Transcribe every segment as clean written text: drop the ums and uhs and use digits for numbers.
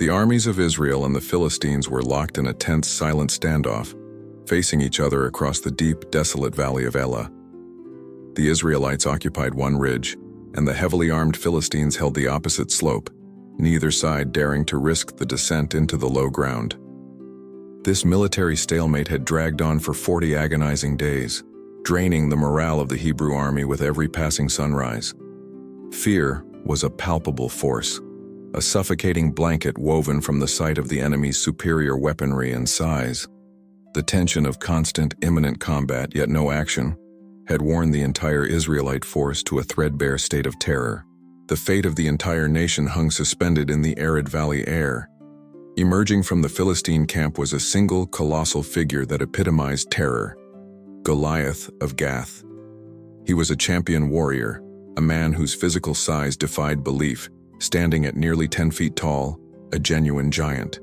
The armies of Israel and the Philistines were locked in a tense, silent standoff, facing each other across the deep, desolate valley of Elah. The Israelites occupied one ridge, and the heavily armed Philistines held the opposite slope, neither side daring to risk the descent into the low ground. This military stalemate had dragged on for 40 agonizing days, draining the morale of the Hebrew army with every passing sunrise. Fear was a palpable force, a suffocating blanket woven from the sight of the enemy's superior weaponry and size. The tension of constant, imminent combat, yet no action, had worn the entire Israelite force to a threadbare state of terror. The fate of the entire nation hung suspended in the arid valley air. Emerging from the Philistine camp was a single, colossal figure that epitomized terror: Goliath of Gath. He was a champion warrior, a man whose physical size defied belief, standing at nearly 10 feet tall, a genuine giant.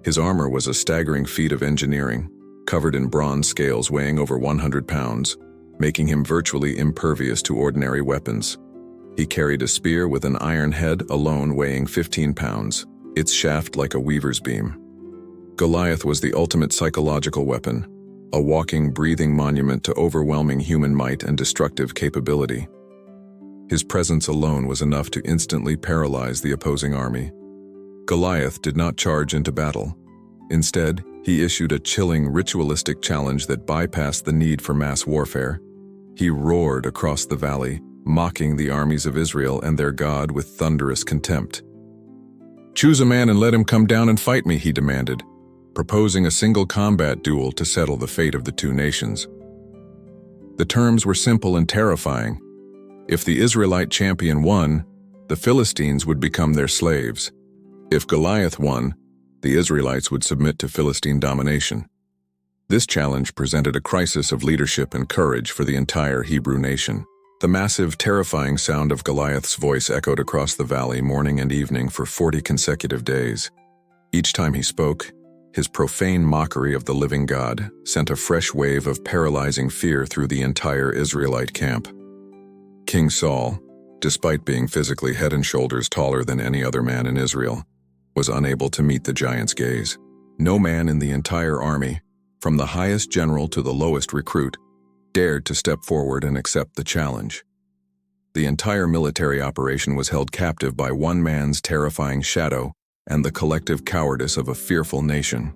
His armor was a staggering feat of engineering, covered in bronze scales weighing over 100 pounds, making him virtually impervious to ordinary weapons. He carried a spear with an iron head alone weighing 15 pounds, its shaft like a weaver's beam. Goliath was the ultimate psychological weapon, a walking, breathing monument to overwhelming human might and destructive capability. His presence alone was enough to instantly paralyze the opposing army. Goliath did not charge into battle. Instead, he issued a chilling, ritualistic challenge that bypassed the need for mass warfare. He roared across the valley, mocking the armies of Israel and their God with thunderous contempt. "Choose a man and let him come down and fight me," he demanded, proposing a single combat duel to settle the fate of the two nations. The terms were simple and terrifying. If the Israelite champion won, the Philistines would become their slaves. If Goliath won, the Israelites would submit to Philistine domination. This challenge presented a crisis of leadership and courage for the entire Hebrew nation. The massive, terrifying sound of Goliath's voice echoed across the valley morning and evening for 40 consecutive days. Each time he spoke, his profane mockery of the living God sent a fresh wave of paralyzing fear through the entire Israelite camp. King Saul, despite being physically head and shoulders taller than any other man in Israel, was unable to meet the giant's gaze. No man in the entire army, from the highest general to the lowest recruit, dared to step forward and accept the challenge. The entire military operation was held captive by one man's terrifying shadow and the collective cowardice of a fearful nation.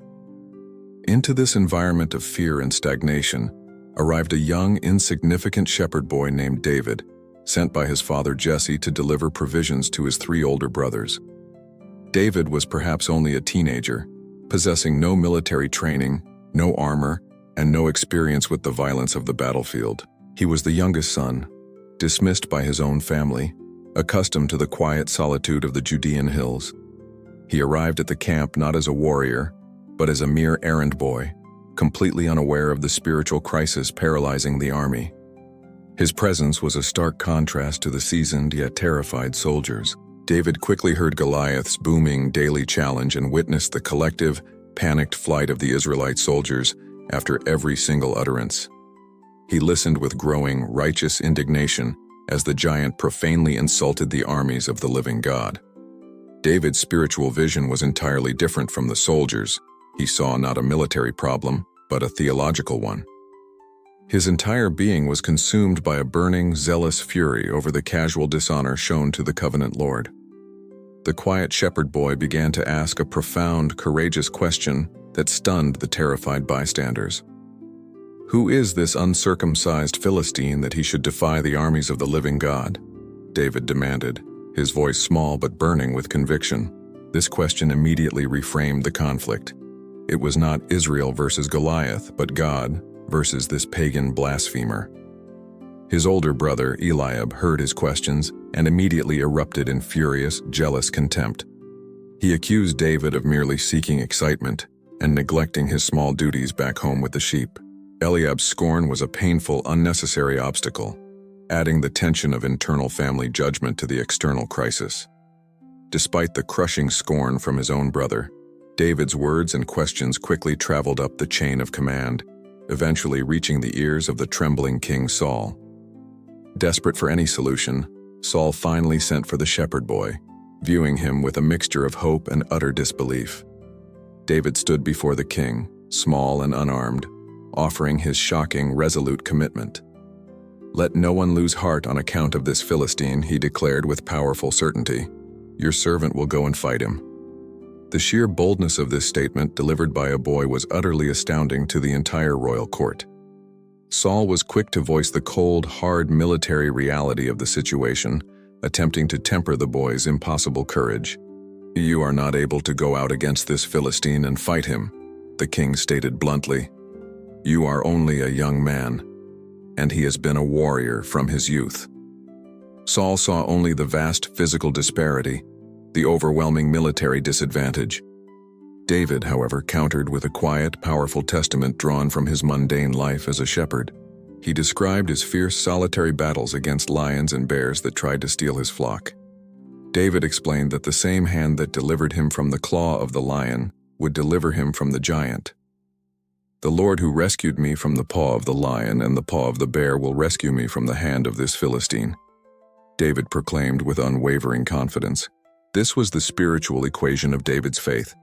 Into this environment of fear and stagnation arrived a young, insignificant shepherd boy named David, sent by his father Jesse to deliver provisions to his 3 older brothers. David was perhaps only a teenager, possessing no military training, no armor, and no experience with the violence of the battlefield. He was the youngest son, dismissed by his own family, accustomed to the quiet solitude of the Judean hills. He arrived at the camp not as a warrior, but as a mere errand boy, completely unaware of the spiritual crisis paralyzing the army. His presence was a stark contrast to the seasoned yet terrified soldiers. David quickly heard Goliath's booming daily challenge and witnessed the collective, panicked flight of the Israelite soldiers after every single utterance. He listened with growing, righteous indignation as the giant profanely insulted the armies of the living God. David's spiritual vision was entirely different from the soldiers. He saw not a military problem, but a theological one. His entire being was consumed by a burning, zealous fury over the casual dishonor shown to the covenant Lord. The quiet shepherd boy began to ask a profound, courageous question that stunned the terrified bystanders. Who is this uncircumcised Philistine that he should defy the armies of the living God? David demanded, his voice small but burning with conviction. This question immediately reframed the conflict. It was not Israel versus Goliath, but God versus this pagan blasphemer. His older brother, Eliab, heard his questions and immediately erupted in furious, jealous contempt. He accused David of merely seeking excitement and neglecting his small duties back home with the sheep. Eliab's scorn was a painful, unnecessary obstacle, adding the tension of internal family judgment to the external crisis. Despite the crushing scorn from his own brother, David's words and questions quickly traveled up the chain of command, eventually reaching the ears of the trembling King Saul. Desperate for any solution, Saul finally sent for the shepherd boy, viewing him with a mixture of hope and utter disbelief. David stood before the king, small and unarmed, offering his shocking, resolute commitment. "Let no one lose heart on account of this Philistine," he declared with powerful certainty. "Your servant will go and fight him." The sheer boldness of this statement, delivered by a boy, was utterly astounding to the entire royal court. Saul was quick to voice the cold, hard military reality of the situation, attempting to temper the boy's impossible courage. "You are not able to go out against this Philistine and fight him," the king stated bluntly. "You are only a young man, and he has been a warrior from his youth." Saul saw only the vast physical disparity, the overwhelming military disadvantage. David, however, countered with a quiet, powerful testament drawn from his mundane life as a shepherd. He described his fierce, solitary battles against lions and bears that tried to steal his flock. David explained that the same hand that delivered him from the claw of the lion would deliver him from the giant. "The Lord who rescued me from the paw of the lion and the paw of the bear will rescue me from the hand of this Philistine," David proclaimed with unwavering confidence. This was the spiritual equation of David's faith,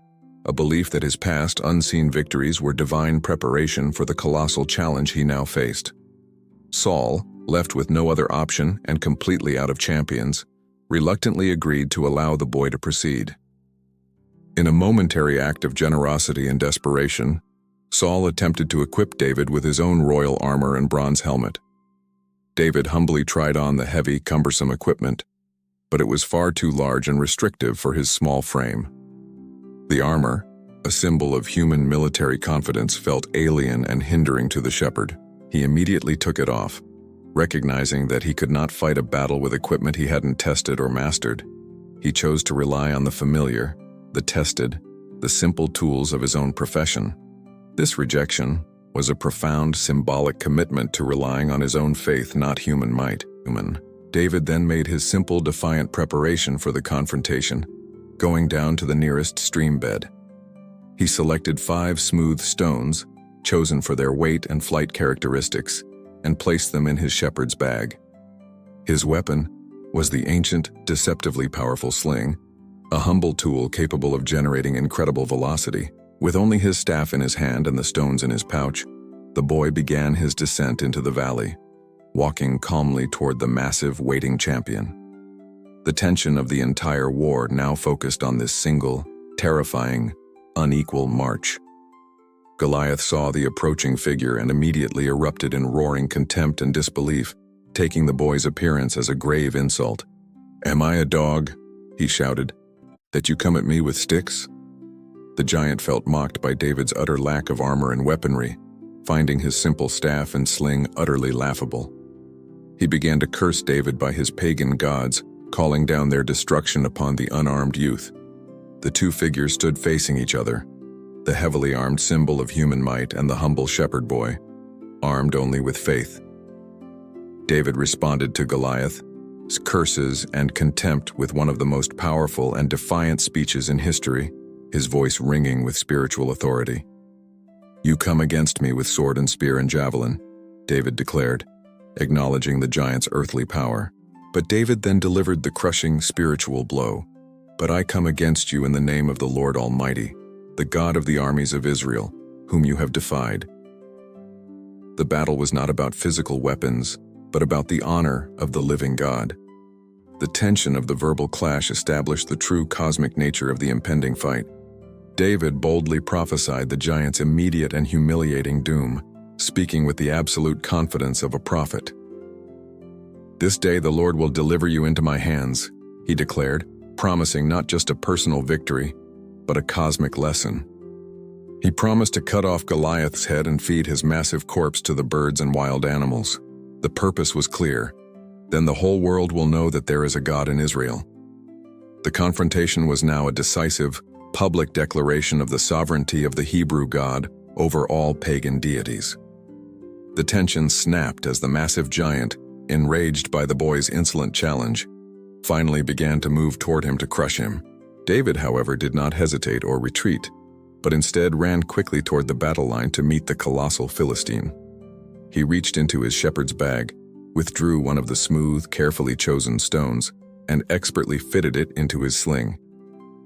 a belief that his past unseen victories were divine preparation for the colossal challenge he now faced. Saul, left with no other option and completely out of champions, reluctantly agreed to allow the boy to proceed. In a momentary act of generosity and desperation, Saul attempted to equip David with his own royal armor and bronze helmet. David humbly tried on the heavy, cumbersome equipment, but it was far too large and restrictive for his small frame. The armor, a symbol of human military confidence, felt alien and hindering to the shepherd. He immediately took it off, recognizing that he could not fight a battle with equipment he hadn't tested or mastered. He chose to rely on the familiar, the tested, the simple tools of his own profession. This rejection was a profound symbolic commitment to relying on his own faith, not human might. David then made his simple, defiant preparation for the confrontation, going down to the nearest stream bed. He selected 5 smooth stones, chosen for their weight and flight characteristics, and placed them in his shepherd's bag. His weapon was the ancient, deceptively powerful sling, a humble tool capable of generating incredible velocity. With only his staff in his hand and the stones in his pouch, the boy began his descent into the valley, walking calmly toward the massive, waiting champion. The tension of the entire war now focused on this single, terrifying, unequal march. Goliath saw the approaching figure and immediately erupted in roaring contempt and disbelief, taking the boy's appearance as a grave insult. "Am I a dog," he shouted, "that you come at me with sticks?" The giant felt mocked by David's utter lack of armor and weaponry, finding his simple staff and sling utterly laughable. He began to curse David by his pagan gods, calling down their destruction upon the unarmed youth. The two figures stood facing each other, the heavily armed symbol of human might and the humble shepherd boy, armed only with faith. David responded to Goliath's curses and contempt with one of the most powerful and defiant speeches in history, his voice ringing with spiritual authority. "You come against me with sword and spear and javelin," David declared, acknowledging the giant's earthly power. But David then delivered the crushing spiritual blow. "But I come against you in the name of the Lord Almighty, the God of the armies of Israel, whom you have defied." The battle was not about physical weapons, but about the honor of the living God. The tension of the verbal clash established the true cosmic nature of the impending fight. David boldly prophesied the giant's immediate and humiliating doom, speaking with the absolute confidence of a prophet. "This day the Lord will deliver you into my hands," he declared, promising not just a personal victory, but a cosmic lesson. He promised to cut off Goliath's head and feed his massive corpse to the birds and wild animals. The purpose was clear. Then the whole world will know that there is a God in Israel. The confrontation was now a decisive, public declaration of the sovereignty of the Hebrew God over all pagan deities. The tension snapped as the massive giant, enraged by the boy's insolent challenge, finally began to move toward him to crush him. David, however, did not hesitate or retreat, but instead ran quickly toward the battle line to meet the colossal Philistine. He reached into his shepherd's bag, withdrew one of the smooth, carefully chosen stones, and expertly fitted it into his sling.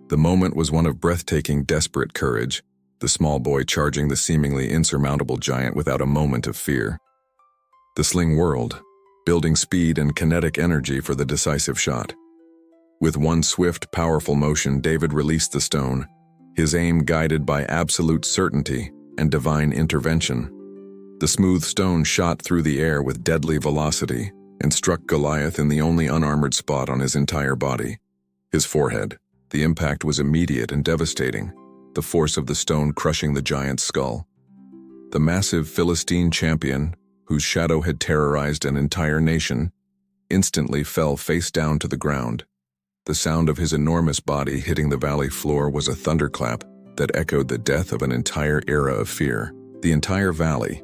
The moment was one of breathtaking, desperate courage, the small boy charging the seemingly insurmountable giant without a moment of fear. The sling whirled, building speed and kinetic energy for the decisive shot. With one swift, powerful motion, David released the stone, his aim guided by absolute certainty and divine intervention. The smooth stone shot through the air with deadly velocity and struck Goliath in the only unarmored spot on his entire body, his forehead. The impact was immediate and devastating, the force of the stone crushing the giant's skull. The massive Philistine champion, whose shadow had terrorized an entire nation, instantly fell face down to the ground. The sound of his enormous body hitting the valley floor was a thunderclap that echoed the death of an entire era of fear. The entire valley,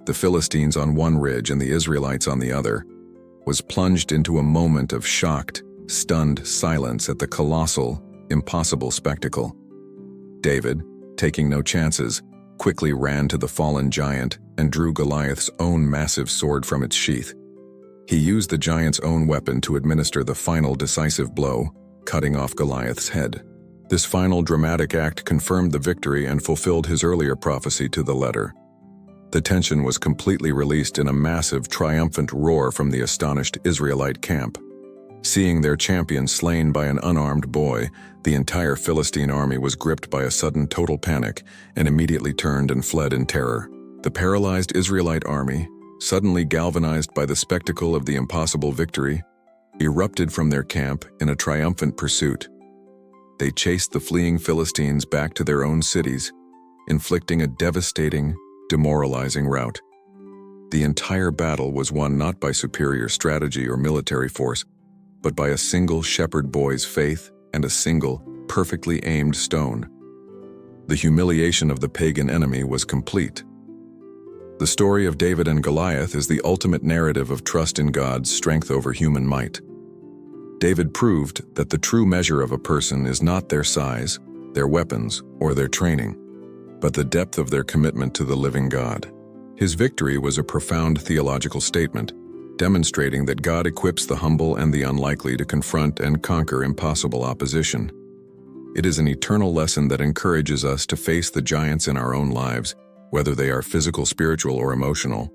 the Philistines on one ridge and the Israelites on the other, was plunged into a moment of shocked, stunned silence at the colossal, impossible spectacle. David, taking no chances, quickly ran to the fallen giant and drew Goliath's own massive sword from its sheath. He used the giant's own weapon to administer the final decisive blow, cutting off Goliath's head. This final dramatic act confirmed the victory and fulfilled his earlier prophecy to the letter. The tension was completely released in a massive, triumphant roar from the astonished Israelite camp. Seeing their champion slain by an unarmed boy, the entire Philistine army was gripped by a sudden total panic and immediately turned and fled in terror. The paralyzed Israelite army, suddenly galvanized by the spectacle of the impossible victory, erupted from their camp in a triumphant pursuit. They chased the fleeing Philistines back to their own cities, inflicting a devastating, demoralizing rout. The entire battle was won not by superior strategy or military force, but by a single shepherd boy's faith and a single, perfectly aimed stone. The humiliation of the pagan enemy was complete. The story of David and Goliath is the ultimate narrative of trust in God's strength over human might. David proved that the true measure of a person is not their size, their weapons, or their training, but the depth of their commitment to the living God. His victory was a profound theological statement, demonstrating that God equips the humble and the unlikely to confront and conquer impossible opposition. It is an eternal lesson that encourages us to face the giants in our own lives, whether they are physical, spiritual, or emotional,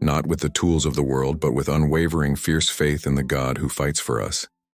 not with the tools of the world, but with unwavering, fierce faith in the God who fights for us.